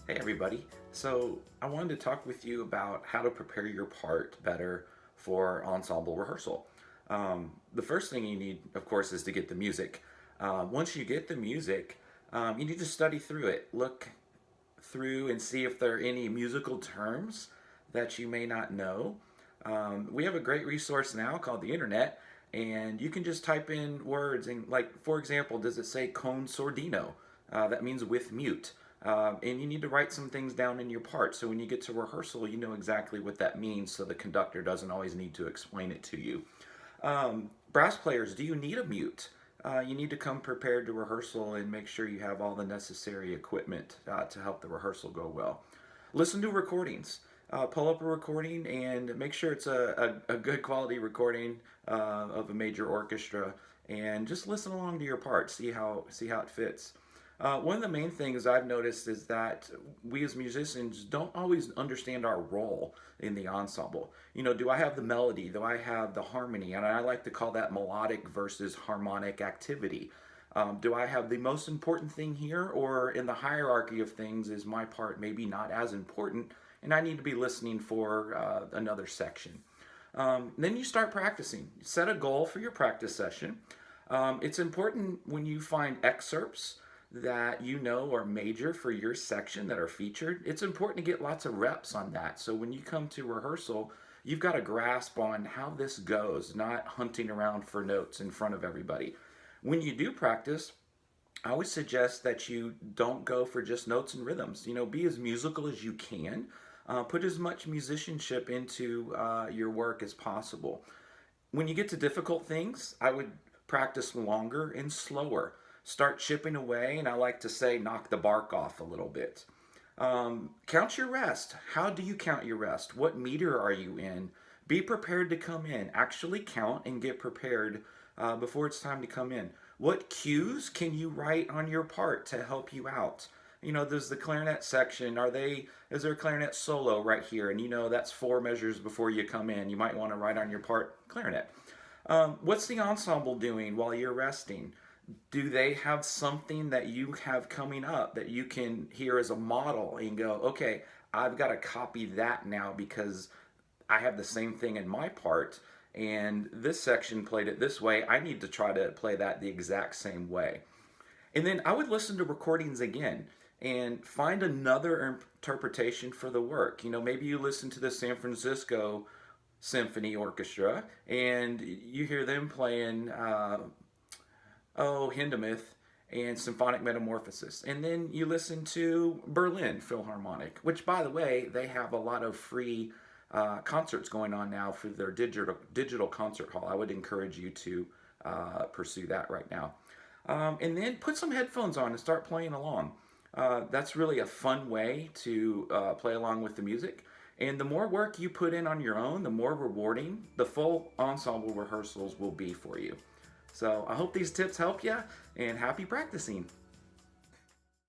Hey everybody. So I wanted to talk with you about how to prepare your part better for ensemble rehearsal. The first thing you need, of course, is to get the music. Once you get the music, you need to study through it. Look through and see if there are any musical terms that you may not know. We have a great resource now called the internet, and you can just type in words and, like, for example, does it say con sordino? That means with mute. And you need to write some things down in your part so when you get to rehearsal, you know exactly what that means so the conductor doesn't always need to explain it to you. Brass players, do you need a mute? You need to come prepared to rehearsal and make sure you have all the necessary equipment to help the rehearsal go well. Listen to recordings. Pull up a recording and make sure it's a good quality recording of a major orchestra, and just listen along to your part. See how it fits. One of the main things I've noticed is that we as musicians don't always understand our role in the ensemble. You know, do I have the melody? Do I have the harmony? And I like to call that melodic versus harmonic activity. Do I have the most important thing here, or in the hierarchy of things, is my part maybe not as important, and I need to be listening for another section? Then you start practicing. Set a goal for your practice session. It's important when you find excerpts that you know are major for your section that are featured. It's important to get lots of reps on that. So when you come to rehearsal, you've got a grasp on how this goes, not hunting around for notes in front of everybody. When you do practice, I always suggest that you don't go for just notes and rhythms. You know, be as musical as you can. Put as much musicianship into your work as possible. When you get to difficult things, I would practice longer and slower. Start chipping away, and I like to say knock the bark off a little bit. Count your rest. How do you count your rest? What meter are you in? Be prepared to come in. Actually count and get prepared before it's time to come in. What cues can you write on your part to help you out? You know, there's the clarinet section. Is there a clarinet solo right here? And you know that's 4 measures before you come in. You might want to write on your part clarinet. What's the ensemble doing while you're resting? Do they have something that you have coming up that you can hear as a model and go, okay, I've got to copy that now because I have the same thing in my part, and this section played it this way. I need to try to play that the exact same way. And then I would listen to recordings again and find another interpretation for the work. You know, maybe you listen to the San Francisco Symphony Orchestra and you hear them playing Hindemith and Symphonic Metamorphosis. And then you listen to Berlin Philharmonic, which, by the way, they have a lot of free concerts going on now for their digital concert hall. I would encourage you to pursue that right now. And then put some headphones on and start playing along. That's really a fun way to play along with the music. And the more work you put in on your own, the more rewarding the full ensemble rehearsals will be for you. So I hope these tips help you, and happy practicing.